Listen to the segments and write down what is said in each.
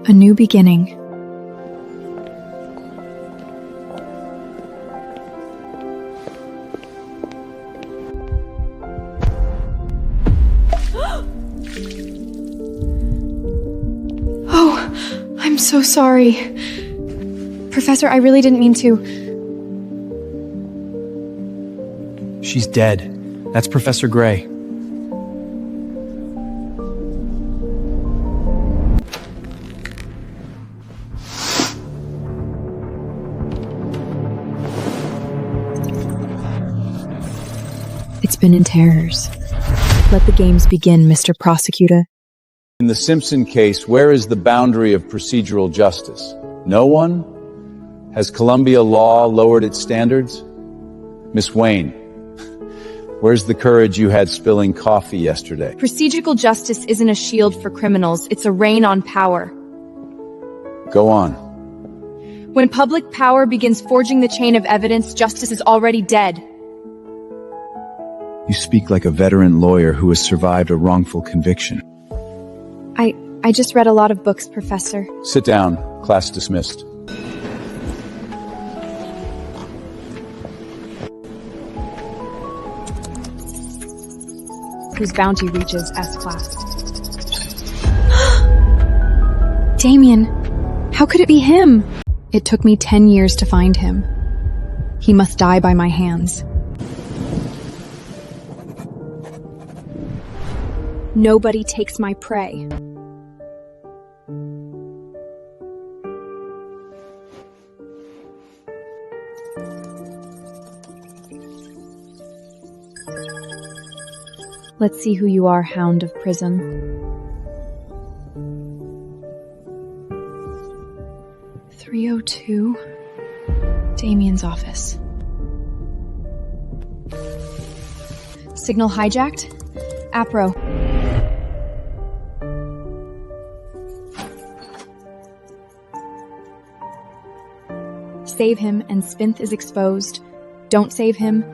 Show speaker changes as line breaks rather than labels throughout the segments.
A new beginning. Oh, I'm so sorry. Professor, I really didn't mean to.
She's dead. That's Professor Gray.
It's been in terrors. Let the games begin, Mr. Prosecutor.
In the Simpson case, where is the boundary of procedural justice? No one? Has Columbia law lowered its standards? Miss Wayne, where's the courage you had spilling coffee yesterday?
Procedural justice isn't a shield for criminals, it's a rein on power.
Go on.
When public power begins forging the chain of evidence, justice is already dead.
You speak like a veteran lawyer who has survived a wrongful conviction.
I just read a lot of books, Professor.
Sit down. Class dismissed.
Whose bounty reaches S-Class.
Damien, how could it be him? It took me 10 years to find him. He must die by my hands. Nobody takes my prey.
Let's see who you are, Hound of Prism.
.302. Damien's office.
Signal hijacked? Apro.
Save him and Spinth is exposed. Don't save him.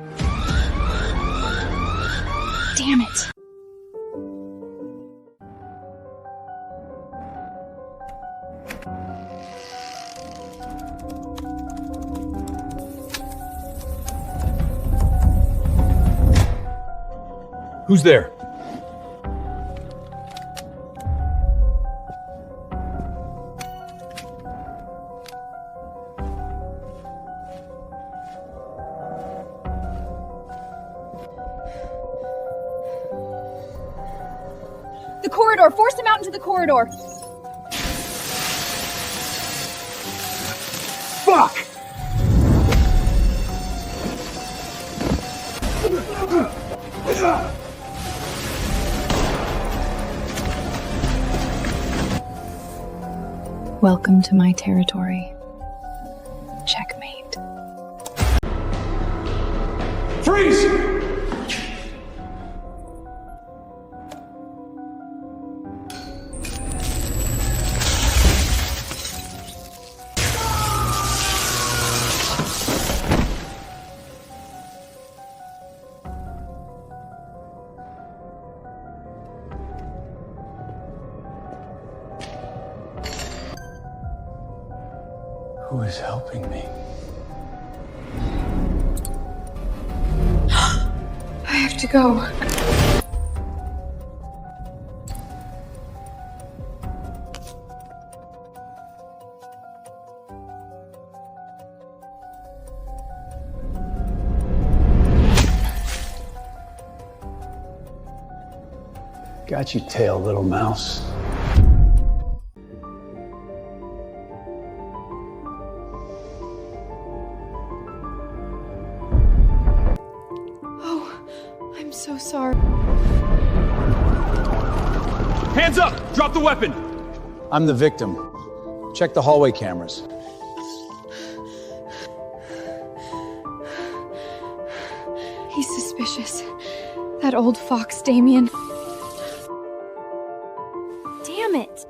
Damn it.
Who's there?
The corridor! Force him out into the corridor!
Fuck!
Welcome to my territory. Checkmate.
Freeze!
Who is helping me?
I have to go.
Got you, tail, little mouse.
I'm so sorry.
Hands up! Drop the weapon!
I'm the victim. Check the hallway cameras.
He's suspicious. That old fox, Damien.
Damn it!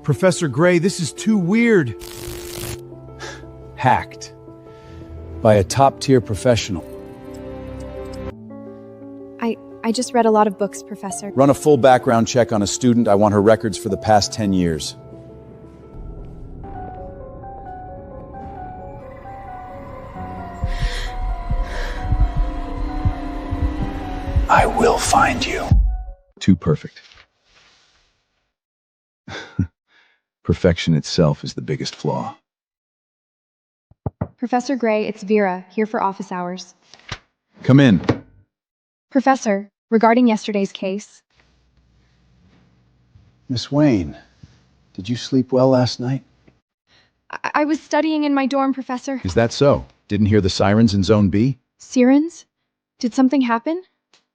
Professor Gray, this is too weird.
Hacked. By a top-tier professional.
I just read a lot of books, Professor.
Run a full background check on a student. I want her records for the past 10 years. I will find you.
Too perfect. Perfection itself is the biggest flaw.
Professor Gray, it's Vera, here for office hours.
Come in.
Professor, regarding yesterday's case,
Miss Wayne, did you sleep well last night?
I was studying in my dorm, Professor.
Is that so? Didn't hear the sirens in Zone B?
Sirens? Did something happen?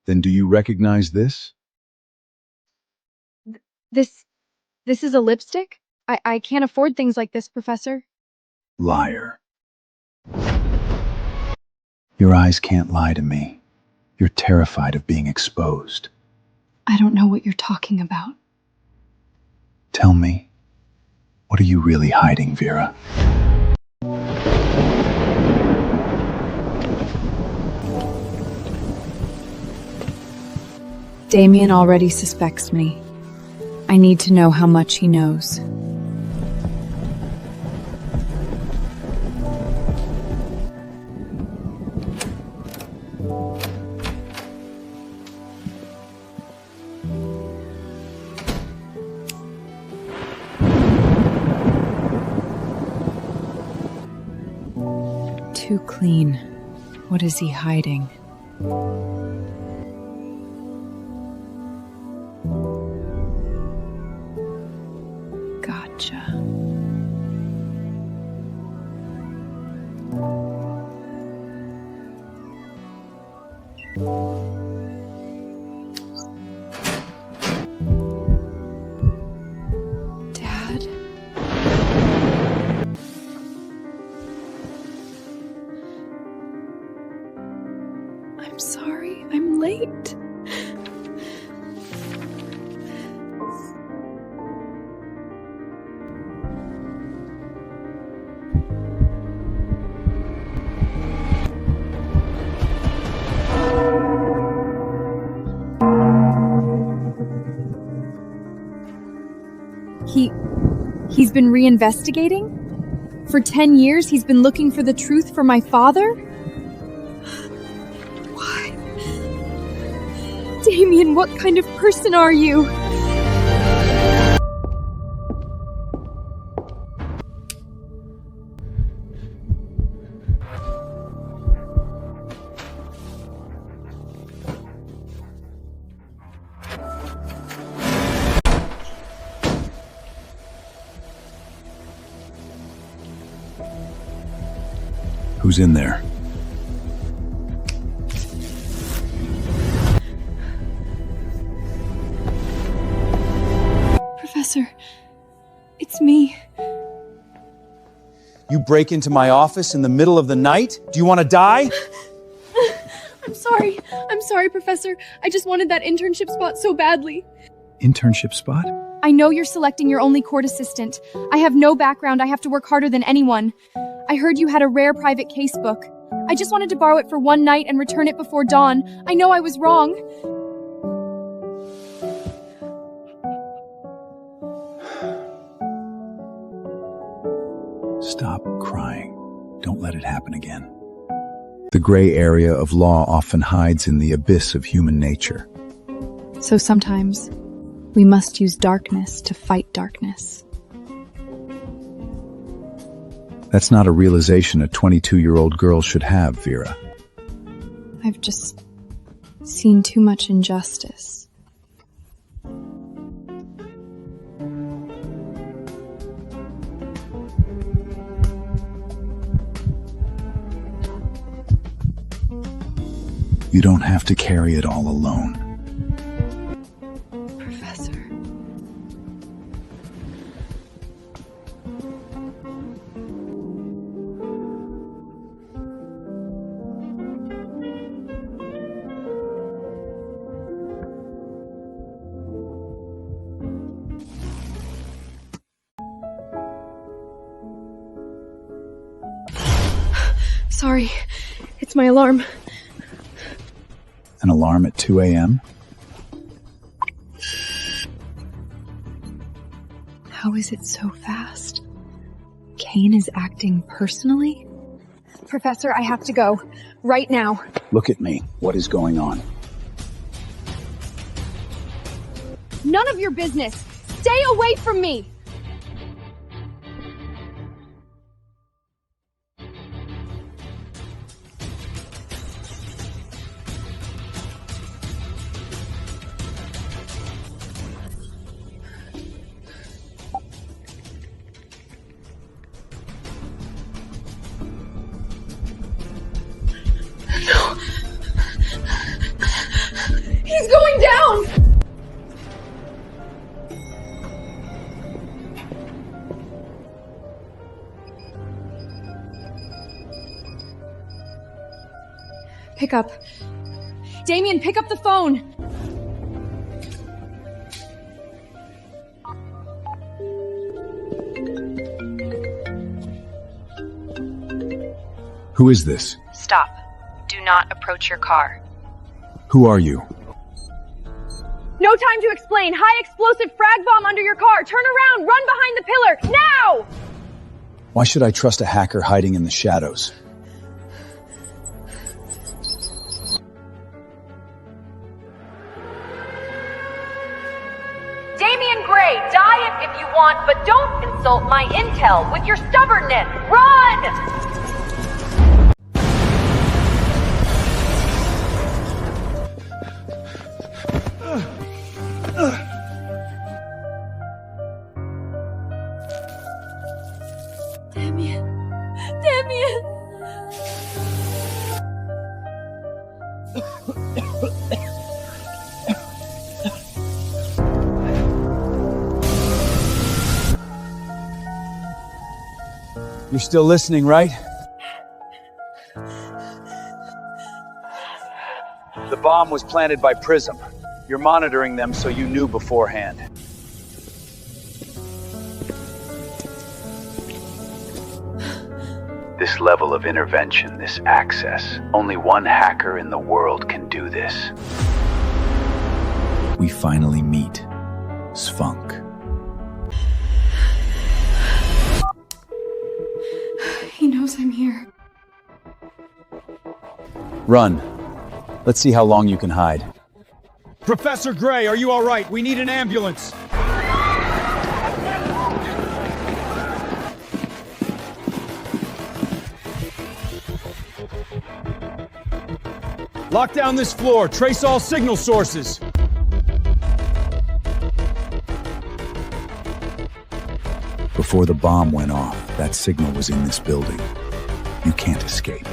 Then do you recognize this?
This is a lipstick? I can't afford things like this, Professor.
Liar. Your eyes can't lie to me. You're terrified of being exposed.
I don't know what you're talking about.
Tell me, what are you really hiding, Vera?
Damien already suspects me. I need to know how much he knows. Too clean. What is he hiding? Gotcha. Dad? I'm sorry, I'm late.
He's been reinvestigating? For 10 years he's been looking for the truth for my father? Why? Damien, what kind of person are you?
Who's in there?
Professor, it's me.
You break into my office in the middle of the night? Do you want to die?
I'm sorry, Professor. I just wanted that internship spot so badly.
Internship spot?
I know you're selecting your only court assistant. I have no background. I have to work harder than anyone. I heard you had a rare private case book. I just wanted to borrow it for one night and return it before dawn. I know I was wrong.
Stop crying. Don't let it happen again. The gray area of law often hides in the abyss of human nature.
So sometimes, we must use darkness to fight darkness.
That's not a realization a 22-year-old girl should have, Vera.
I've just seen too much injustice.
You don't have to carry it all alone.
Professor.
Sorry, it's my alarm.
An alarm at 2 a.m.?
How is it so fast? Kane is acting personally?
Professor, I have to go. Right now.
Look at me. What is going on?
None of your business! Stay away from me! He's going down! Pick up. Damien, pick up the phone!
Who is this?
Stop. Do not approach your car.
Who are you?
No time to explain! High explosive frag bomb under your car! Turn around! Run behind the pillar! Now!
Why should I trust a hacker hiding in the shadows?
Damian Gray, die it if you want, but don't insult my intel with your stubbornness. Run!
Damien. Damien!
You're still listening, right? The bomb was planted by Prism. You're monitoring them so you knew beforehand. This level of intervention, this access, only one hacker in the world can do this. We finally meet. Spunk.
He knows I'm here.
Run. Let's see how long you can hide.
Professor Gray, are you all right? We need an ambulance. Lock down this floor. Trace all signal sources.
Before the bomb went off, that signal was in this building. You can't escape.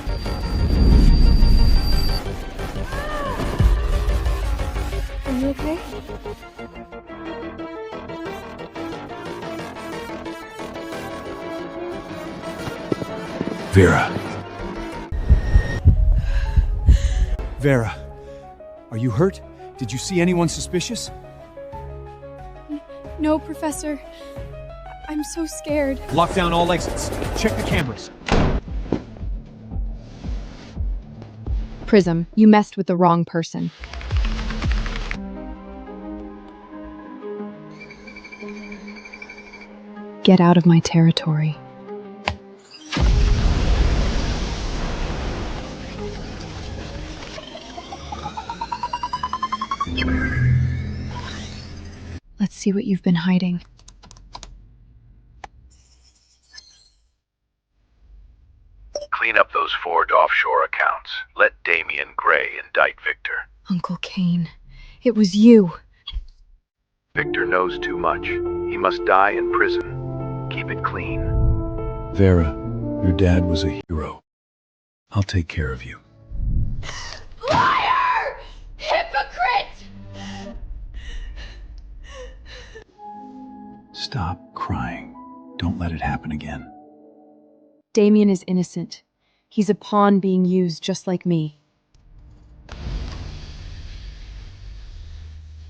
Are you okay?
Vera.
Vera, are you hurt? Did you see anyone suspicious?
No, Professor. I'm so scared.
Lock down all exits. Check the cameras.
Prism, you messed with the wrong person. Get out of my territory. Let's see what you've been hiding.
Clean up those forged offshore accounts. Let Damian Gray indict Victor.
Uncle Kane, it was you.
Victor knows too much. He must die in prison. Keep it clean.
Vera, your dad was a hero. I'll take care of you.
Liar! Hypocrite!
Stop crying. Don't let it happen again.
Damien is innocent. He's a pawn being used just like me.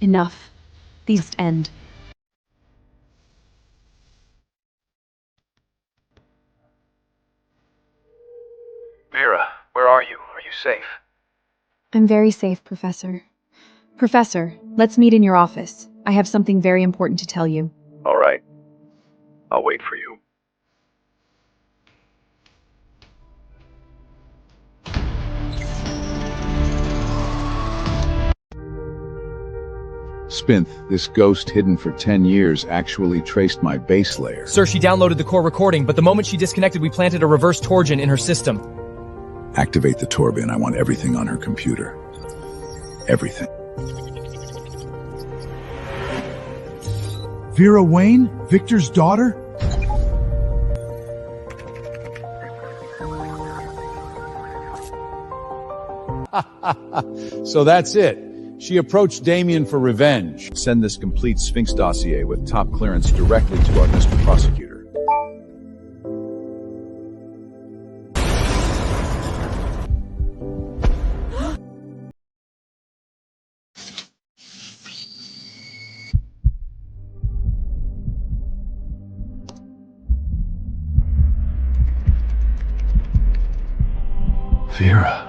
Enough. These must end.
Vera, where are you? Are you safe?
I'm very safe, Professor. Professor, let's meet in your office. I have something very important to tell you.
All right. I'll wait for you.
Spinth, this ghost hidden for 10 years actually traced my base layer.
Sir, she downloaded the core recording, but the moment she disconnected, we planted a reverse Torgen in her system.
Activate the Torbin. I want everything on her computer. Everything.
Vera Wayne? Victor's daughter?
So that's it. She approached Damien for revenge. Send this complete Sphinx dossier with top clearance directly to our Mr. Prosecutor.
Vera.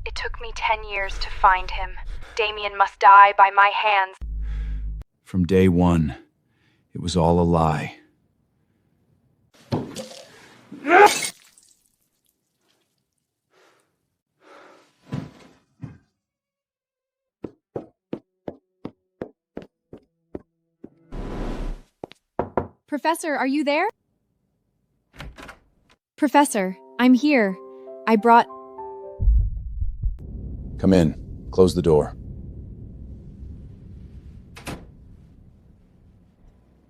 It took me 10 years to find him. Damien must die by my hands.
From day one, it was all a lie.
Professor, are you there? Professor, I'm here. I brought...
Come in. Close the door.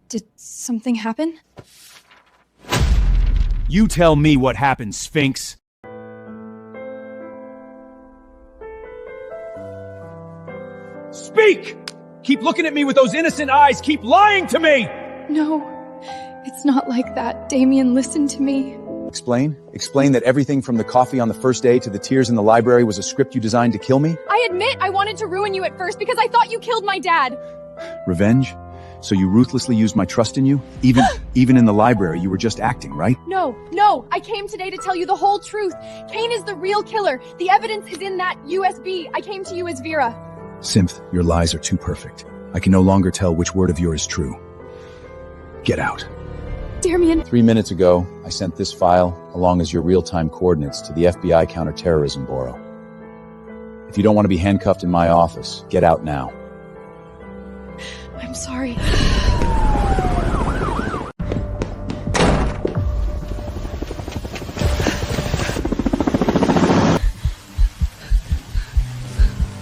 Did something happen?
You tell me what happened, Sphinx. Speak! Keep looking at me with those innocent eyes. Keep lying to me!
No, it's not like that. Damien, listen to me.
Explain? Explain that everything from the coffee on the first day to the tears in the library was a script you designed to kill me?
I admit I wanted to ruin you at first because I thought you killed my dad.
Revenge? So you ruthlessly used my trust in you? Even in the library, you were just acting, right?
No, I came today to tell you the whole truth. Kane is the real killer. The evidence is in that USB. I came to you as Vera.
Simph, your lies are too perfect. I can no longer tell which word of yours is true. Get out.
Damien.
3 minutes ago, I sent this file, along as your real-time coordinates, to the FBI Counterterrorism Bureau. If you don't want to be handcuffed in my office, get out now.
I'm sorry.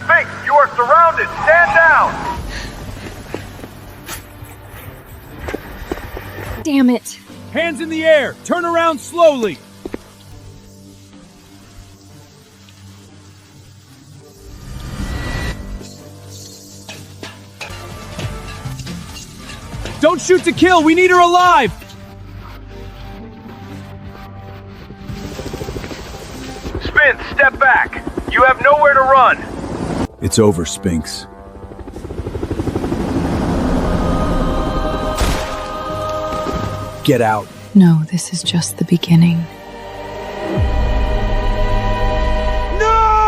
Sphinx, you are surrounded! Stand down!
Damn it.
Hands in the air! Turn around slowly! Don't shoot to kill! We need her alive!
Spin, step back! You have nowhere to run!
It's over, Sphinx. Get out.
No, this is just the beginning.
No!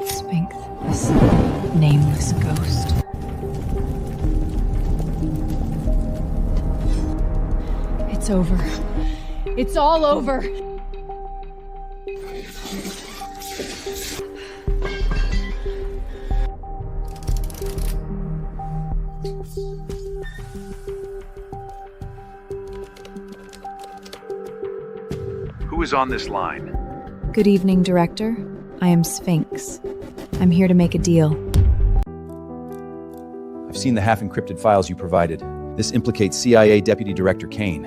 Sphinx, this nameless ghost.
It's over. It's all over.
Who is on this line?
Good evening, Director. I am Sphinx. I'm here to make a deal.
I've seen the half-encrypted files you provided. This implicates CIA Deputy Director Kane.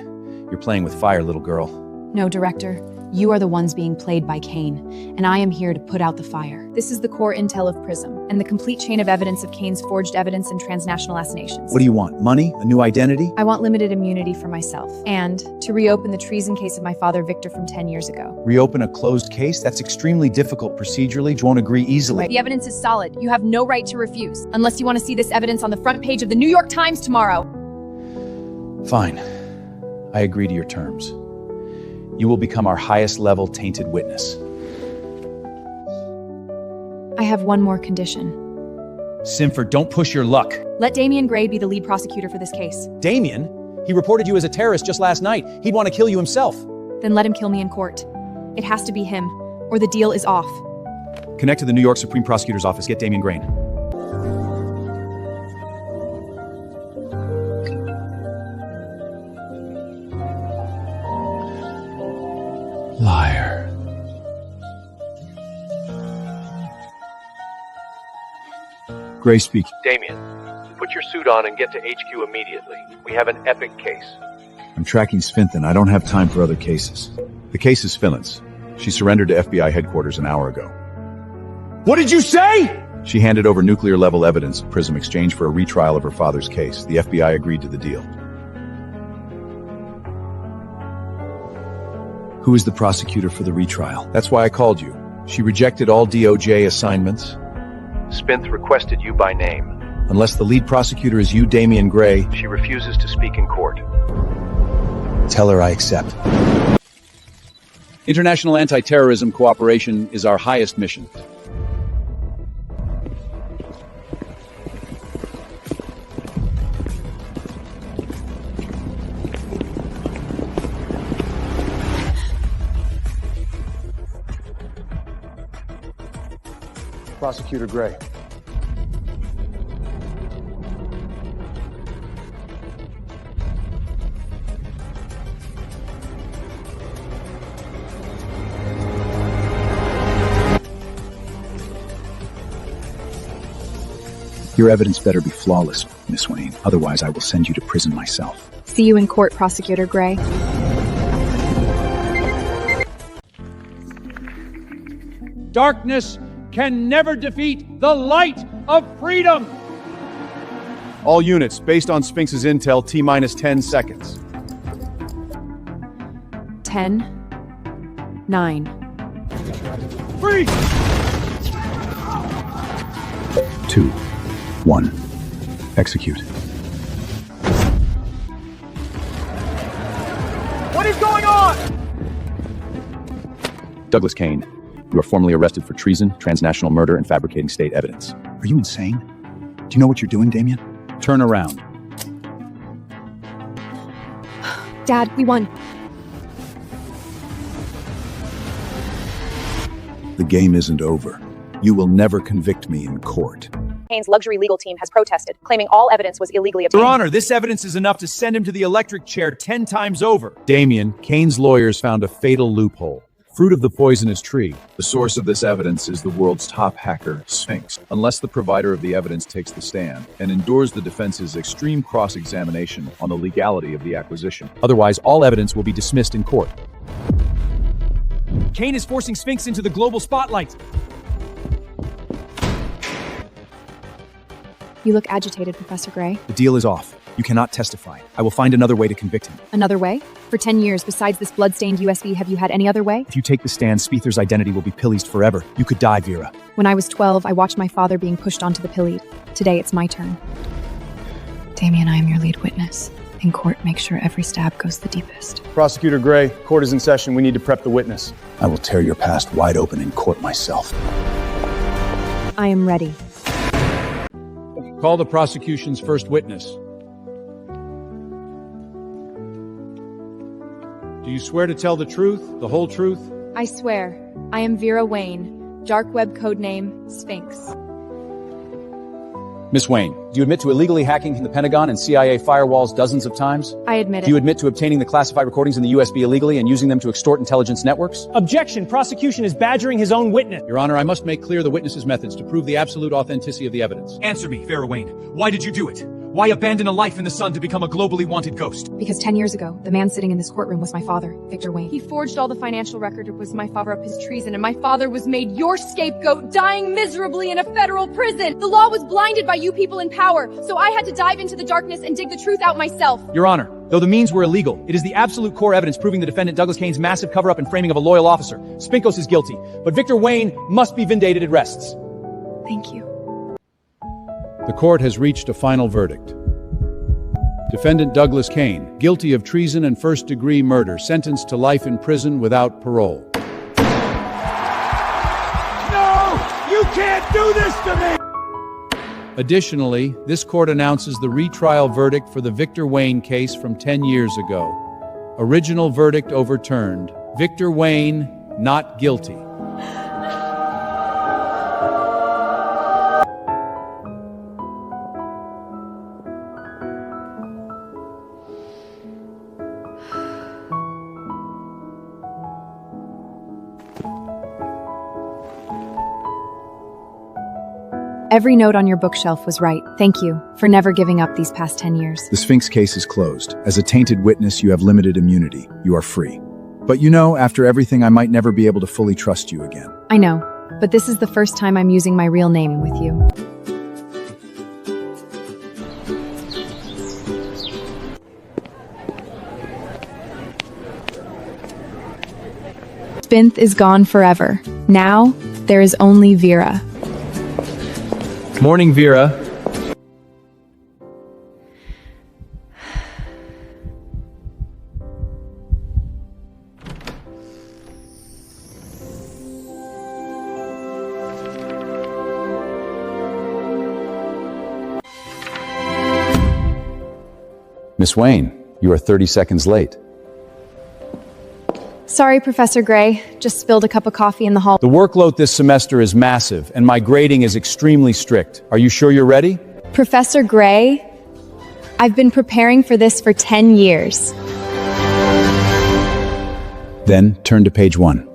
You're playing with fire, little girl.
No, Director. You are the ones being played by Kane, and I am here to put out the fire.
This is the core intel of PRISM, and the complete chain of evidence of Kane's forged evidence and transnational assassinations.
What do you want? Money? A new identity?
I want limited immunity for myself, and to reopen the treason case of my father Victor from 10 years ago.
Reopen a closed case? That's extremely difficult procedurally. You won't agree easily.
The evidence is solid. You have no right to refuse, unless you want to see this evidence on the front page of the New York Times tomorrow.
Fine. I agree to your terms. You will become our highest level tainted witness.
I have one more condition.
Simford, don't push your luck.
Let Damian Gray be the lead prosecutor for this case.
Damien? He reported you as a terrorist just last night. He'd want to kill you himself.
Then let him kill me in court. It has to be him, or the deal is off.
Connect to the New York Supreme Prosecutor's office. Get Damian Gray.
Liar. Gray speaking.
Damien, put your suit on and get to HQ immediately. We have an epic case.
I'm tracking Svinthin. I don't have time for other cases.
The case is Phillips. She surrendered to FBI headquarters an hour ago.
What did you say?
She handed over nuclear-level evidence of PRISM exchange for a retrial of her father's case. The FBI agreed to the deal.
Who is the prosecutor for the retrial?
That's why I called you. She rejected all DOJ assignments.
Spinth requested you by name.
Unless the lead prosecutor is you, Damian Gray.
She refuses to speak in court.
Tell her I accept.
International anti-terrorism cooperation is our highest mission. Prosecutor Gray.
Your evidence better be flawless, Miss Wayne. Otherwise, I will send you to prison myself.
See you in court, Prosecutor Gray.
Darkness can never defeat the light of freedom! All units, based on Sphinx's intel, T-minus 10 seconds.
10, 9.
Freeze!
2, 1. Execute.
What is going on?
Douglas Kane, you are formally arrested for treason, transnational murder, and fabricating state evidence.
Are you insane? Do you know what you're doing, Damien?
Turn around.
Dad, we won.
The game isn't over. You will never convict me in court.
Kane's luxury legal team has protested, claiming all evidence was illegally obtained.
Your Honor, this evidence is enough to send him to the electric chair 10 times over.
Damien, Kane's lawyers found a fatal loophole. Fruit of the poisonous tree.
The source of this evidence is the world's top hacker, Sphinx.
Unless the provider of the evidence takes the stand and endures the defense's extreme cross-examination on the legality of the acquisition. Otherwise, all evidence will be dismissed in court.
Kane is forcing Sphinx into the global spotlight.
You look agitated, Professor Gray.
The deal is off. You cannot testify. I will find another way to convict him.
Another way? For 10 years, besides this blood-stained USB, have you had any other way?
If you take the stand, Spiether's identity will be pillaged forever. You could die, Vera.
When I was 12, I watched my father being pushed onto the pillied. Today, it's my turn. Damien, I am your lead witness. In court, make sure every stab goes the deepest.
Prosecutor Gray, court is in session. We need to prep the witness.
I will tear your past wide open in court myself.
I am ready.
Call the prosecution's first witness. Do you swear to tell the truth, the whole truth?
I swear. I am Vera Wayne, dark web codename Sphinx.
Miss Wayne, do you admit to illegally hacking the Pentagon and CIA firewalls dozens of times?
I admit it.
Do you admit to obtaining the classified recordings in the USB illegally and using them to extort intelligence networks?
Objection! Prosecution is badgering his own witness.
Your Honor, I must make clear the witness's methods to prove the absolute authenticity of the evidence.
Answer me, Vera Wayne. Why did you do it? Why abandon a life in the sun to become a globally wanted ghost?
Because 10 years ago, the man sitting in this courtroom was my father, Victor Wayne.
He forged all the financial record. It was my father up his treason, and my father was made your scapegoat, dying miserably in a federal prison. The law was blinded by you people in power, so I had to dive into the darkness and dig the truth out myself.
Your Honor, though the means were illegal, it is the absolute core evidence proving the defendant Douglas Kane's massive cover-up and framing of a loyal officer. Spinkos is guilty, but Victor Wayne must be vindicated. It rests.
Thank you.
The court has reached a final verdict. Defendant Douglas Kane, guilty of treason and first-degree murder, sentenced to life in prison without parole.
No! You can't do this to me!
Additionally, this court announces the retrial verdict for the Victor Wayne case from 10 years ago. Original verdict overturned. Victor Wayne, not guilty.
Every note on your bookshelf was right. Thank you for never giving up these past 10 years.
The Sphinx case is closed. As a tainted witness, you have limited immunity. You are free. But you know, after everything, I might never be able to fully trust you again.
I know, but this is the first time I'm using my real name with you. Spinth is gone forever. Now, there is only Vera.
Morning, Vera.
Miss Wayne, you are 30 seconds late.
Sorry, Professor Gray. Just spilled a cup of coffee in the hall.
The workload this semester is massive, and my grading is extremely strict. Are you sure you're ready?
Professor Gray, I've been preparing for this for 10 years.
Then, turn to page 1.